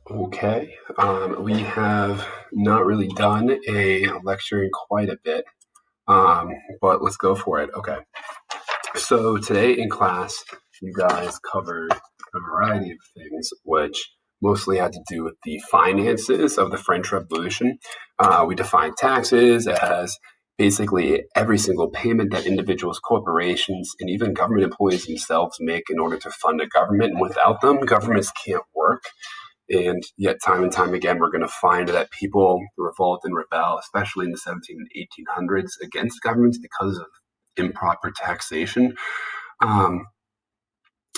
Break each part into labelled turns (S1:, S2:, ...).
S1: Okay. We have not really done a lecture in quite a bit, um, but let's go for it. Okay. So today in class, you guys covered a variety of things, which mostly had to do with the finances of the French Revolution. We defined taxes as basically every single payment that individuals, corporations, and even government employees themselves make in order to fund a government. And without them, governments can't work. And yet, time and time again, we're going to find that people revolt and rebel, especially in the 17 and 1800s, against governments because of improper taxation. Um,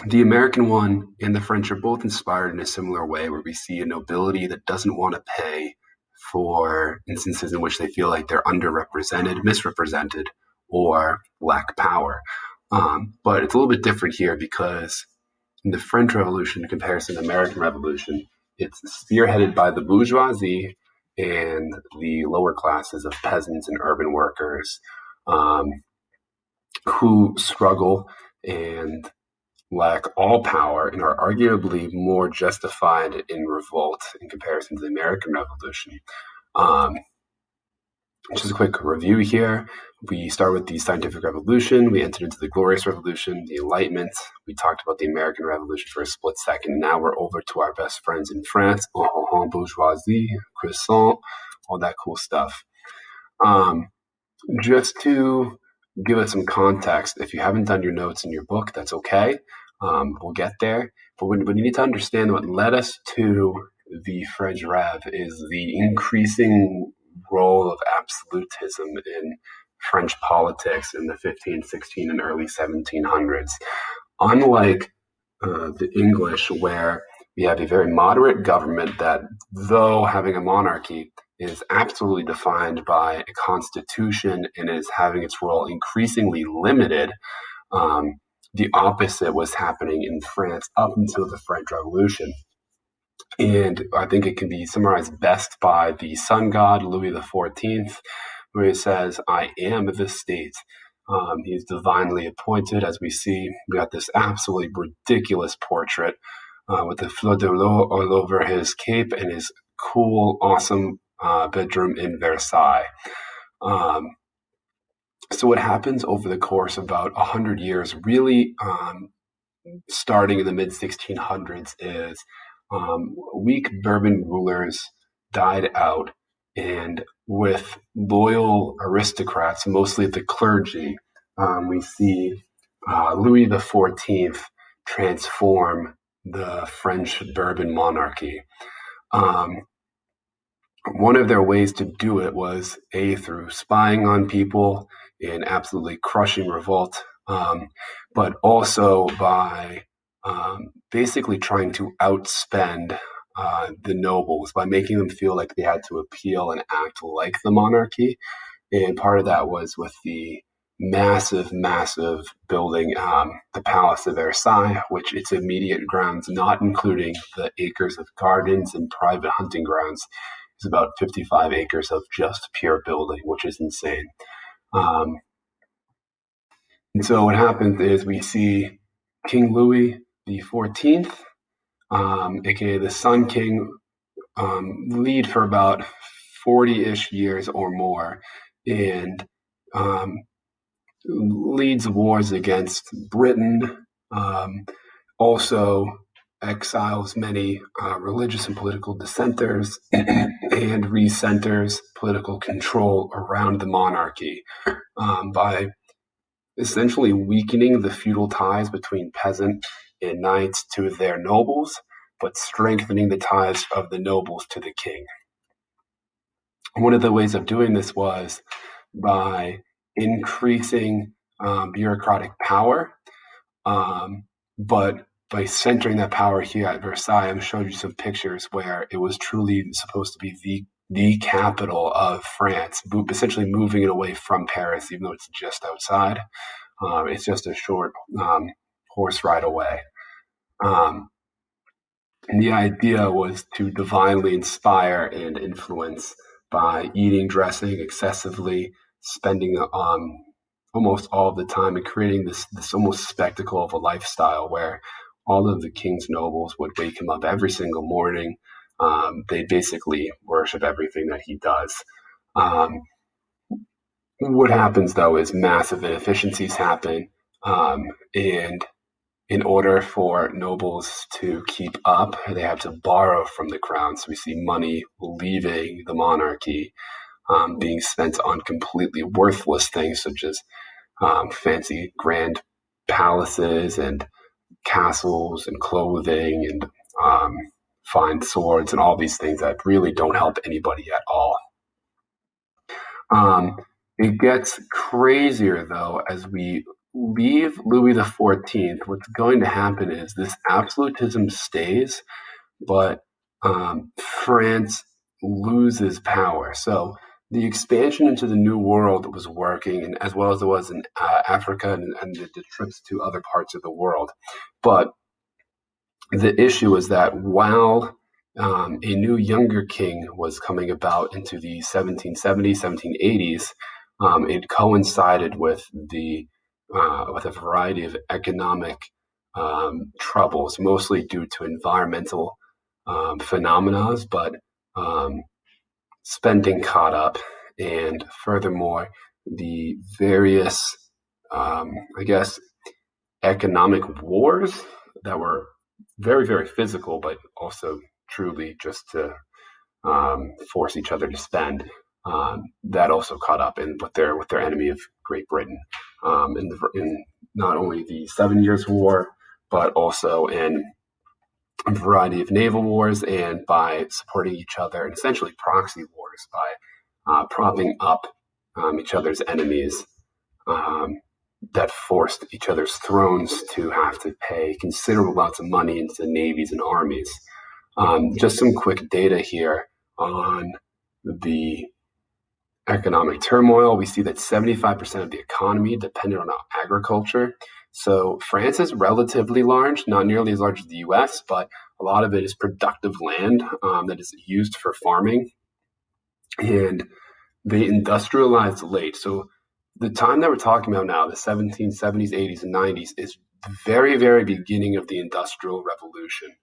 S1: the American one and the French are both inspired in a similar way, where we see a nobility that doesn't want to pay for instances in which they feel like they're underrepresented, misrepresented, or lack power. But it's a little bit different here because in the French Revolution in comparison to the American Revolution, it's spearheaded by the bourgeoisie and the lower classes of peasants and urban workers um, who struggle and lack all power and are arguably more justified in revolt in comparison to the American Revolution. Um, just a quick review here. We start with the scientific revolution. We entered into the glorious revolution, the Enlightenment. We talked about the American Revolution for a split second. Now we're over to our best friends in France, bourgeoisie, croissant, all that cool stuff. Just to give it some context, if you haven't done your notes in your book, that's okay. We'll get there. But what you need to understand, what led us to the French Rev is the increasing role of absolutism in French politics in the 15, 16, and early 1700s. Unlike the English, where we have a very moderate government that, though having a monarchy, is absolutely defined by a constitution and is having its role increasingly limited. The opposite was happening in France up until the French Revolution. And I think it can be summarized best by the sun god, Louis XIV, where he says, I am the state. He's divinely appointed, as we see. We got this absolutely ridiculous portrait with the fleur de lis all over his cape and his cool, awesome bedroom in Versailles. So what happens over the course of about 100 years, really starting in the mid-1600s, is weak Bourbon rulers died out, and with loyal aristocrats, mostly the clergy, we see Louis XIV transform the French Bourbon monarchy. One of their ways to do it was through spying on people and absolutely crushing revolt, but also by basically trying to outspend the nobles by making them feel like they had to appeal and act like the monarchy. And part of that was with the massive building, the Palace of Versailles, which its immediate grounds, not including the acres of gardens and private hunting grounds, is about 55 acres of just pure building, which is insane. And so what happens is we see King Louis the 14th, aka the Sun King, lead for about 40-ish years or more, and leads wars against Britain, also exiles many religious and political dissenters, and recenters political control around the monarchy by essentially weakening the feudal ties between peasant and knights to their nobles, but strengthening the ties of the nobles to the king. One of the ways of doing this was by increasing bureaucratic power, but by centering that power here at Versailles. I'm showing you some pictures where it was truly supposed to be the capital of France, essentially moving it away from Paris, even though it's just outside. It's just a short horse ride away. And the idea was to divinely inspire and influence by eating, dressing excessively, spending almost all of the time, and creating this almost spectacle of a lifestyle where all of the king's nobles would wake him up every single morning, They basically worship everything that he does. Um, what happens though is massive inefficiencies happen, and in order for nobles to keep up, they have to borrow from the crown. So we see money leaving the monarchy, being spent on completely worthless things such as fancy grand palaces and castles and clothing and um, fine swords and all these things that really don't help anybody at all. Um, it gets crazier though as we leave Louis XIV. What's going to happen is this absolutism stays, but France loses power. So the expansion into the New World was working, and as well as it was in Africa and the trips to other parts of the world. But the issue is that while a new younger king was coming about into the 1770s, 1780s, it coincided with a variety of economic troubles, mostly due to environmental phenomena, but um, spending caught up, and furthermore, the various, I guess, economic wars that were very, very physical, but also truly just to force each other to spend. That also caught up in with their enemy of Great Britain, in not only the 7 Years' War, but also in a variety of naval wars and by supporting each other, and essentially proxy wars by propping up each other's enemies, um, that forced each other's thrones to have to pay considerable amounts of money into navies and armies. Just some quick data here on the economic turmoil. We see that 75% of the economy depended on agriculture. So France is relatively large, not nearly as large as the US, but a lot of it is productive land that is used for farming. And they industrialized late. So the time that we're talking about now, the 1770s, 80s, and 90s, is the very, very beginning of the Industrial Revolution.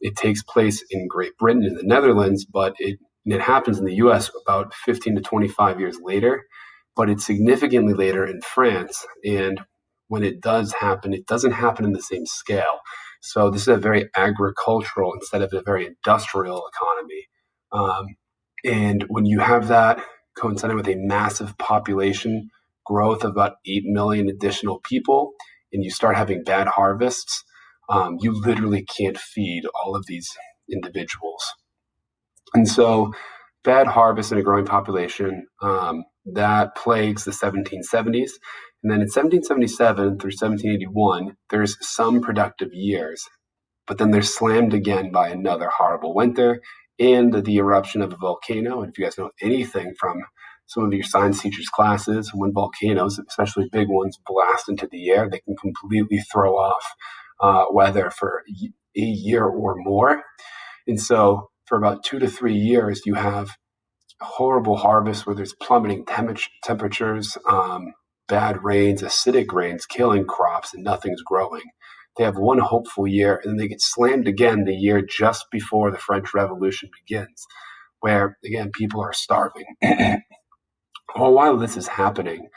S1: It takes place in Great Britain and the Netherlands, but it happens in the US about 15 to 25 years later, but it's significantly later in France. And when it does happen, it doesn't happen in the same scale. So this is a very agricultural instead of a very industrial economy. And when you have that coinciding with a massive population growth of about 8 million additional people, and you start having bad harvests, you literally can't feed all of these individuals. And so, bad harvest and a growing population, that plagues the 1770s. And then in 1777 through 1781, there's some productive years, but then they're slammed again by another horrible winter and the eruption of a volcano. And if you guys know anything from some of your science teachers' classes, when volcanoes, especially big ones, blast into the air, they can completely throw off weather for a year or more. And so, for about 2 to 3 years, you have horrible harvests where there's plummeting temperatures, bad rains, acidic rains killing crops, and nothing's growing. They have one hopeful year, and then they get slammed again the year just before the French Revolution begins, where, again, people are starving. All while this is happening,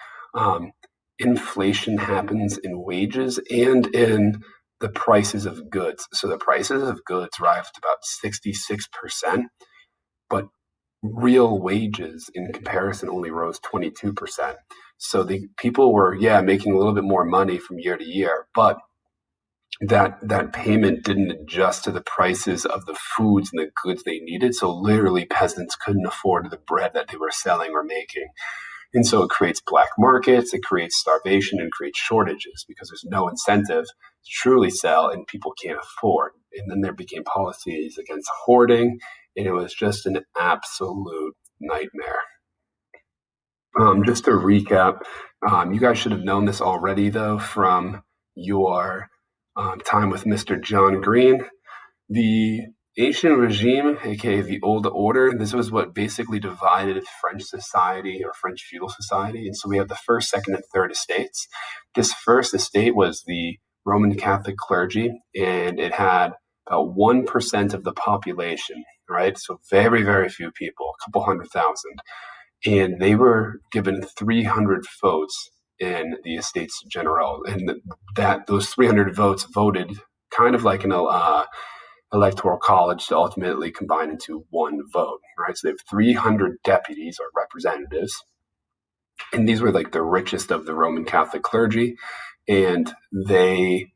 S1: inflation happens in wages and in the prices of goods. So the prices of goods rise to about 66%, but real wages in comparison only rose 22%. So the people were, making a little bit more money from year to year, but that payment didn't adjust to the prices of the foods and the goods they needed. So literally peasants couldn't afford the bread that they were selling or making. And so it creates black markets, it creates starvation, and creates shortages because there's no incentive to truly sell and people can't afford. And then there became policies against hoarding, and it was just an absolute nightmare. Just to recap, you guys should have known this already, though, from your time with Mr. John Green. The Ancient Regime, aka the Old Order, this was what basically divided French society or French feudal society. And so we have the first, second, and third estates. This first estate was the Roman Catholic clergy, and it had about 1% of the population, right? So very, very few people, a couple 100,000. And they were given 300 votes in the Estates General. And those 300 votes voted kind of like an electoral college to ultimately combine into one vote, right? So they have 300 deputies or representatives. And these were like the richest of the Roman Catholic clergy. And they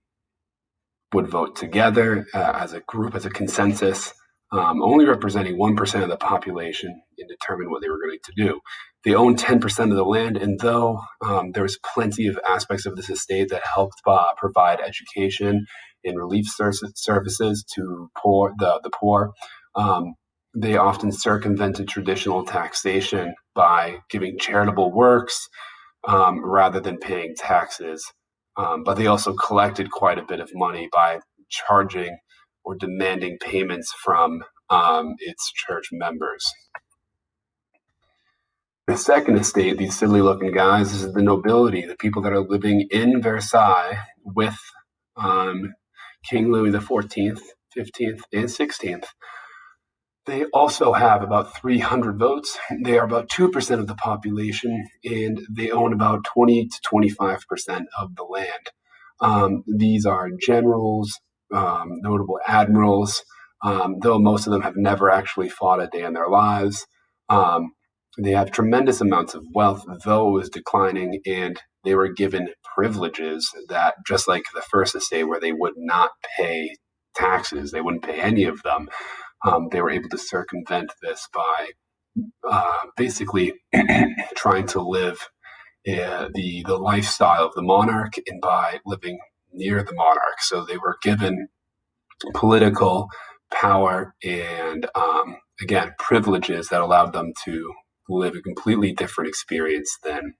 S1: would vote together as a group, as a consensus, only representing 1% of the population, and determine what they were going to do. They owned 10% of the land, and though there was plenty of aspects of this estate that helped provide education and relief services to the poor, they often circumvented traditional taxation by giving charitable works rather than paying taxes. But they also collected quite a bit of money by charging or demanding payments from its church members. The second estate, these silly looking guys, is the nobility, the people that are living in Versailles with King Louis XIV, 15th, and 16th. They also have about 300 votes. They are about 2% of the population, and they own about 20 to 25% of the land. These are generals, notable admirals, though most of them have never actually fought a day in their lives. They have tremendous amounts of wealth, though it was declining, and they were given privileges that, just like the first estate where they would not pay taxes, they wouldn't pay any of them. They were able to circumvent this by basically trying to live the lifestyle of the monarch and by living near the monarch. So they were given political power and, again, privileges that allowed them to live a completely different experience than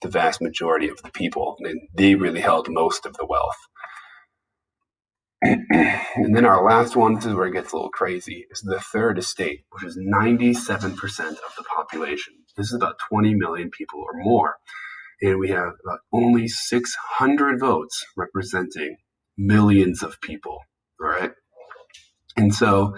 S1: the vast majority of the people. And they really held most of the wealth. And then our last one, this is where it gets a little crazy, is the third estate, which is 97% of the population. This is about 20 million people or more. And we have only 600 votes representing millions of people, all right? And so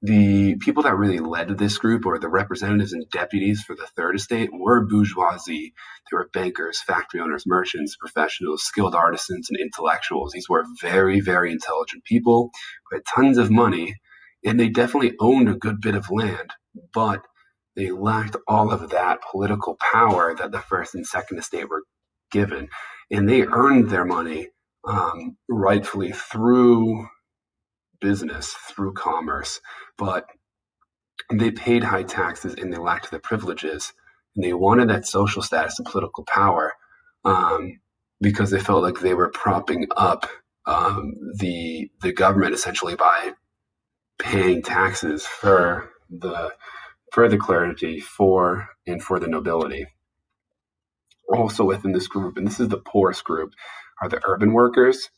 S1: the people that really led this group, or the representatives and deputies for the third estate, were bourgeoisie. They were bankers, factory owners, merchants, professionals, skilled artisans, and intellectuals. These were very, very intelligent people who had tons of money, and they definitely owned a good bit of land, but they lacked all of that political power that the first and second estate were given. And they earned their money rightfully through business, through commerce, but they paid high taxes and they lacked the privileges, and they wanted that social status and political power because they felt like they were propping up the government essentially by paying taxes for the clergy and for the nobility. Also within this group, and this is the poorest group, are the urban workers.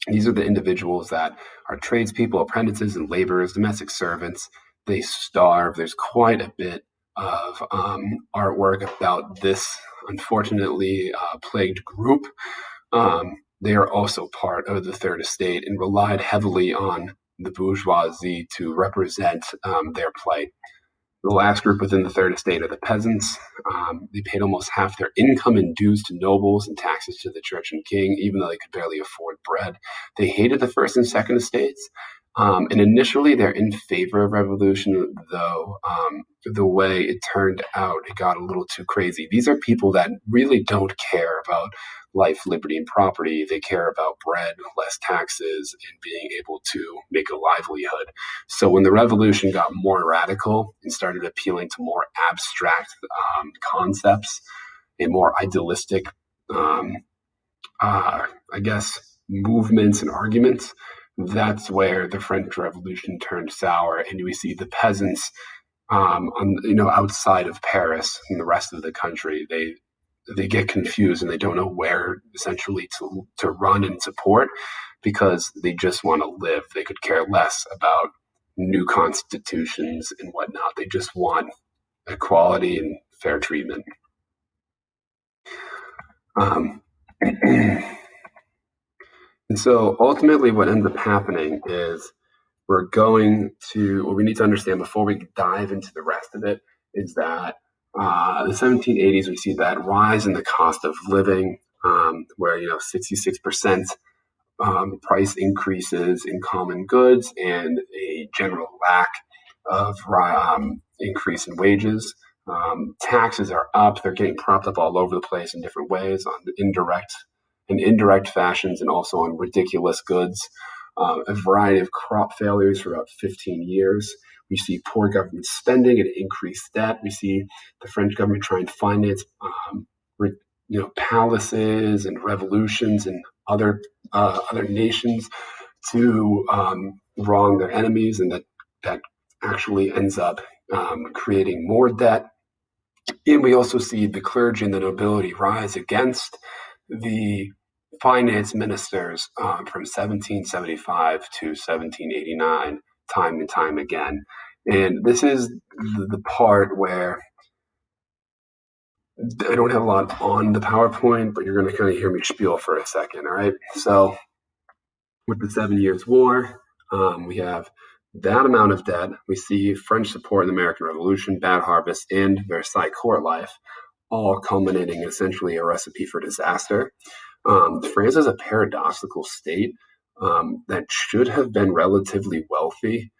S1: These are the individuals that are tradespeople, apprentices, and laborers, domestic servants. They starve. There's quite a bit of artwork about this unfortunately plagued group. They are also part of the third estate and relied heavily on the bourgeoisie to represent their plight. The last group within the third estate are the peasants. They paid almost half their income in dues to nobles and taxes to the church and king, even though they could barely afford bread. They hated the first and second estates. And initially, they're in favor of revolution, though the way it turned out, it got a little too crazy. These are people that really don't care about life, liberty, and property. They care about bread, less taxes, and being able to make a livelihood. So when the revolution got more radical and started appealing to more abstract concepts and more idealistic, I guess, movements and arguments, that's where the French Revolution turned sour, and we see the peasants, outside of Paris and the rest of the country, they get confused and they don't know where essentially to run and support because they just want to live. They could care less about new constitutions and whatnot. They just want equality and fair treatment. And so ultimately what ends up happening is what we need to understand before we dive into the rest of it is that the 1780s, we see that rise in the cost of living, where 66% price increases in common goods and a general lack of increase in wages. Taxes are up; they're getting propped up all over the place in different ways on indirect fashions and also on ridiculous goods. A variety of crop failures for about 15 years. We see poor government spending and increased debt. We see the French government trying to finance palaces and revolutions and other nations to wrong their enemies, and that actually ends up creating more debt. And we also see the clergy and the nobility rise against the finance ministers from 1775 to 1789, time and time again. And this is the part where I don't have a lot on the PowerPoint, but you're going to kind of hear me spiel for a second, all right? So with the 7 Years' War, we have that amount of debt. We see French support in the American Revolution, Bad Harvest, and Versailles court life, all culminating in essentially a recipe for disaster. France is a paradoxical state that should have been relatively wealthy,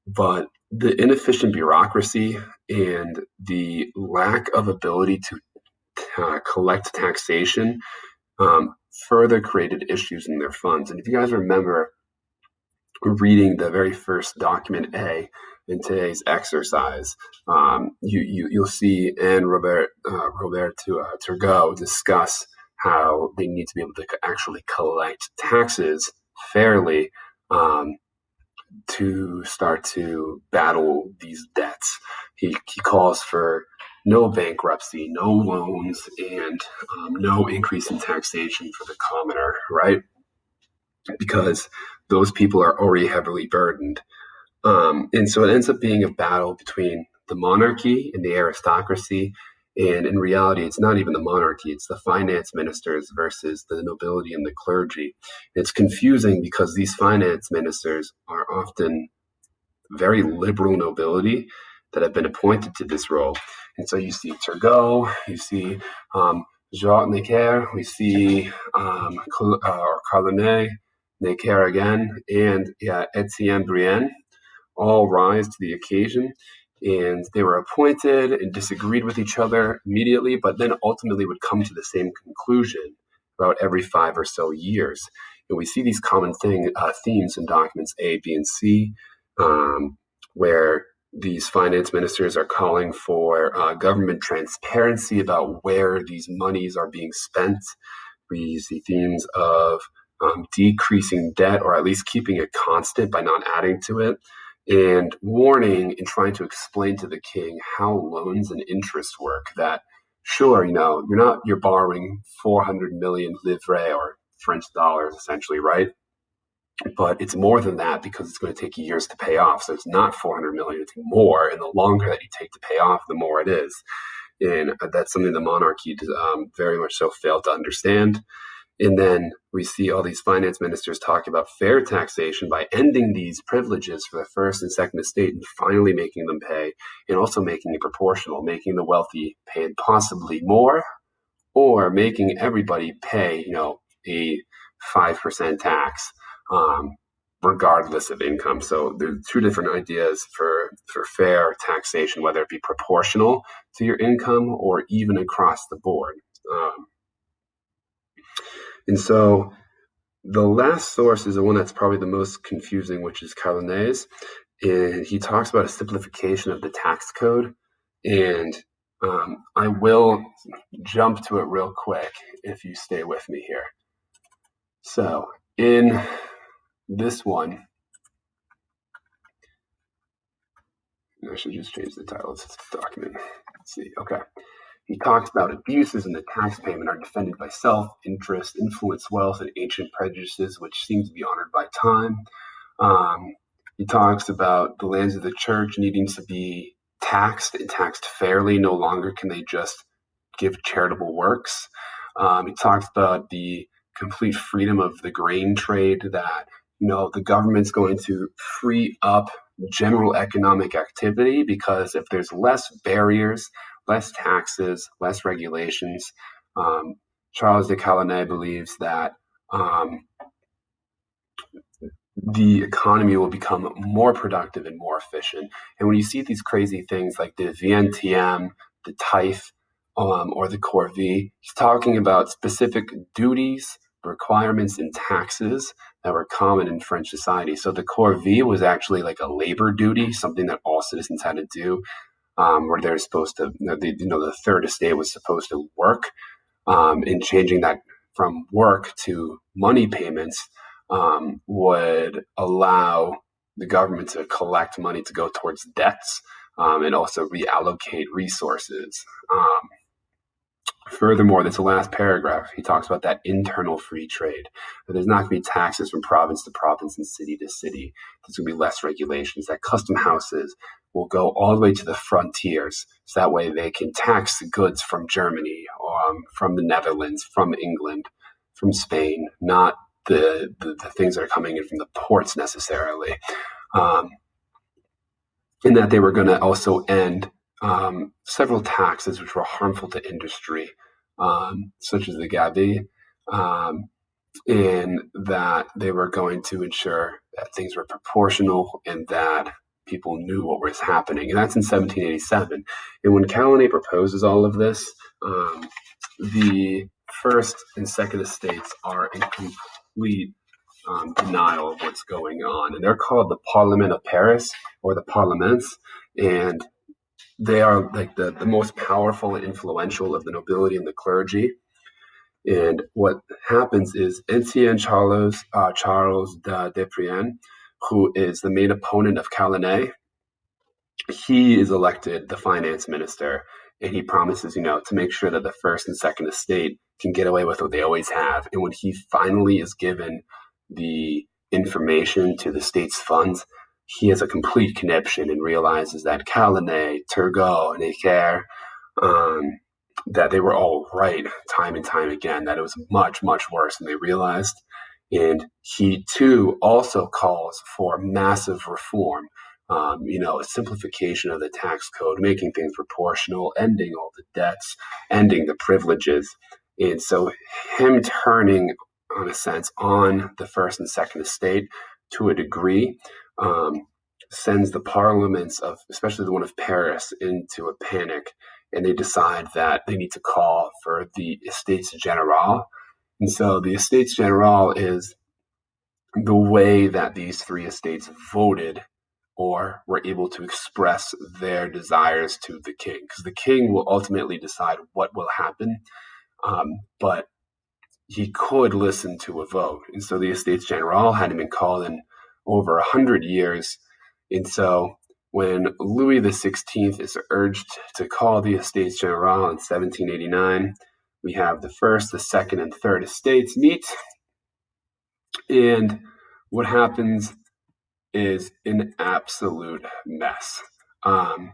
S1: but the inefficient bureaucracy and the lack of ability to collect taxation further created issues in their funds. And if you guys remember reading the very first document A in today's exercise, you'll see Anne Robert Turgot discuss how they need to be able to actually collect taxes fairly to start to battle these debts. He calls for no bankruptcy, no loans, and no increase in taxation for the commoner, right? Because those people are already heavily burdened. And so it ends up being a battle between the monarchy and the aristocracy. And in reality, it's not even the monarchy, it's the finance ministers versus the nobility and the clergy. It's confusing because these finance ministers are often very liberal nobility that have been appointed to this role. And so you see Turgot, you see Jacques Necker, we see Carlonet, Necker again, and Etienne Brienne all rise to the occasion. And they were appointed and disagreed with each other immediately, but then ultimately would come to the same conclusion about every 5 or so years. And we see these common themes in documents A, B, and C, where these finance ministers are calling for government transparency about where these monies are being spent. We see themes of decreasing debt, or at least keeping it constant by not adding to it, and warning and trying to explain to the king how loans and interest work. That sure, you're borrowing 400 million livres, or French dollars, essentially, right? But it's more than that because it's going to take years to pay off. So it's not 400 million, it's more. And the longer that you take to pay off, the more it is. And that's something the monarchy very much so failed to understand. And then we see all these finance ministers talk about fair taxation by ending these privileges for the first and second estate and finally making them pay, and also making it proportional, making the wealthy pay possibly more, or making everybody pay, a 5% tax, regardless of income. So there's two different ideas for fair taxation, whether it be proportional to your income or even across the board. And so the last source is the one that's probably the most confusing, which is Carlonet's. And he talks about a simplification of the tax code. And I will jump to it real quick if you stay with me here. So in this one, I should just change the title of this document. Let's see. Okay. He talks about abuses in the tax payment are defended by self-interest, influence, wealth, and ancient prejudices, which seem to be honored by time. He talks about the lands of the church needing to be taxed and taxed fairly. No longer can they just give charitable works. He talks about the complete freedom of the grain trade, that the government's going to free up general economic activity, because if there's less barriers, less taxes, less regulations, Charles de Caulainay believes that the economy will become more productive and more efficient. And when you see these crazy things like the VNTM, the TIFE, or the Corvée, he's talking about specific duties, requirements, and taxes that were common in French society. So the Corvée was actually like a labor duty, something that all citizens had to do, where they're supposed to, the third estate was supposed to work, and changing that from work to money payments would allow the government to collect money to go towards debts, and also reallocate resources. Furthermore, this last paragraph, he talks about that internal free trade. That there's not going to be taxes from province to province and city to city. There's going to be less regulations. That custom houses will go all the way to the frontiers, so that way they can tax goods from Germany, from the Netherlands, from England, from Spain, not the things that are coming in from the ports necessarily. And that they were going to also end several taxes which were harmful to industry, such as the Gabi, and that they were going to ensure that things were proportional and that people knew what was happening. And that's in 1787. And when Caulainay proposes all of this, the first and second estates are in complete denial of what's going on. And they're called the Parlement of Paris, or the Parlements, and they are like the most powerful and influential of the nobility and the clergy. And what happens is Etienne Charles de Brienne, who is the main opponent of Caulainay, he is elected the finance minister, and he promises, to make sure that the first and second estate can get away with what they always have. And when he finally is given the information to the state's funds, he has a complete conniption and realizes that Caulainay, Turgot, and Necker, that they were all right time and time again, that it was much, much worse than they realized. And he, too, also calls for massive reform, a simplification of the tax code, making things proportional, ending all the debts, ending the privileges. And so him turning, in a sense, on the first and second estate to a degree, sends the parliaments of, especially the one of Paris, into a panic, and they decide that they need to call for the Estates Generales. And so the Estates Generales is the way that these three estates voted or were able to express their desires to the king, because the king will ultimately decide what will happen, but he could listen to a vote. And so the Estates Generales hadn't been called in over 100 years. And so when Louis XVI is urged to call the Estates Generales in 1789, we have the first, the second, and third estates meet. And what happens is an absolute mess. The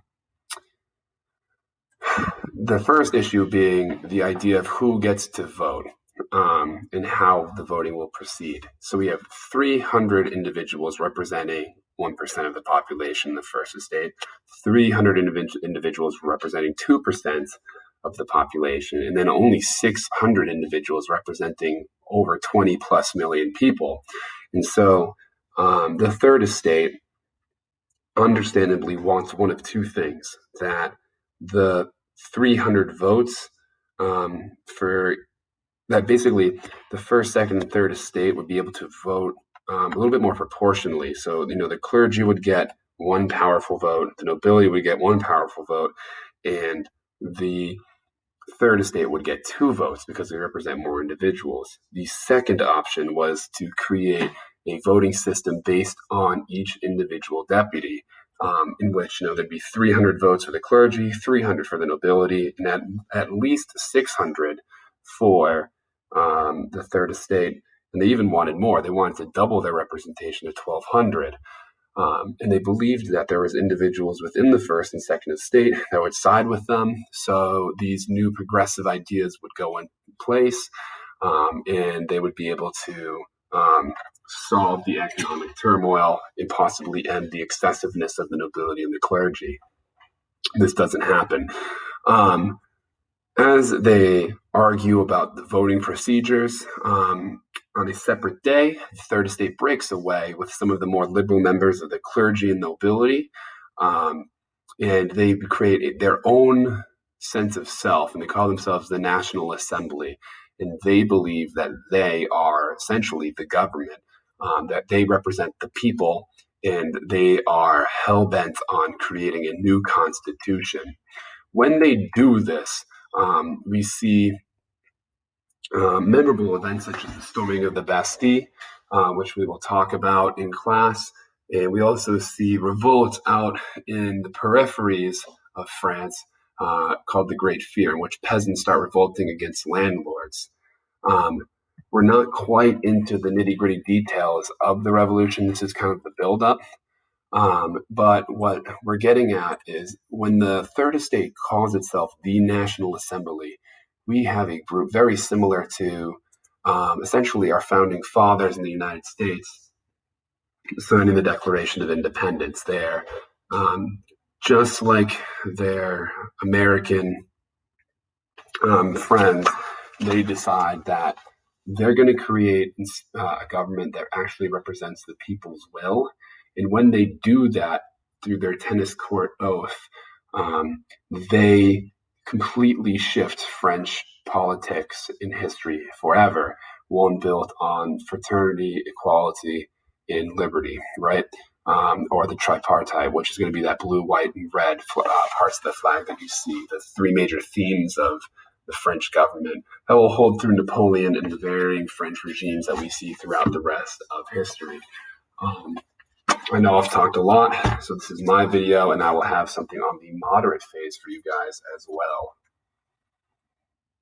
S1: first issue being the idea of who gets to vote, and how the voting will proceed. So we have 300 individuals representing 1% of the population in the first estate, 300 individuals representing 2% of the population, and then only 600 individuals representing over 20 plus million people. And so the third estate understandably wants one of two things: that the 300 votes for that basically the first, second, and third estate would be able to vote a little bit more proportionally. So, the clergy would get one powerful vote, the nobility would get one powerful vote, and the third estate would get 2 votes because they represent more individuals. The second option was to create a voting system based on each individual deputy, in which there'd be 300 votes for the clergy, 300 for the nobility, and at least 600 for the third estate. And they even wanted more. They wanted to double their representation to 1,200. And they believed that there was individuals within the first and second estate that would side with them. So these new progressive ideas would go in place. and they would be able to solve the economic turmoil and possibly end the excessiveness of the nobility and the clergy. This doesn't happen. As they argue about the voting procedures, on a separate day, the third estate breaks away with some of the more liberal members of the clergy and nobility, and they create their own sense of self, and they call themselves the National Assembly. And they believe that they are essentially the government, that they represent the people, and they are hell-bent on creating a new constitution. When they do this, we see memorable events such as the storming of the Bastille, which we will talk about in class. And we also see revolts out in the peripheries of France called the Great Fear, in which peasants start revolting against landlords. We're not quite into the nitty-gritty details of the revolution. This is kind of the buildup. But what we're getting at is when the Third Estate calls itself the National Assembly, we have a group very similar to essentially our founding fathers in the United States signing the Declaration of Independence there. Just like their American friends, they decide that they're going to create a government that actually represents the people's will. And when they do that through their tennis court oath, they completely shift French politics in history forever, one built on fraternity, equality, and liberty, right? Or the tripartite, which is going to be that blue, white, and red parts of the flag that you see, the three major themes of the French government that will hold through Napoleon and the varying French regimes that we see throughout the rest of history. I know I've talked a lot, so this is my video, and I will have something on the moderate phase for you guys as well.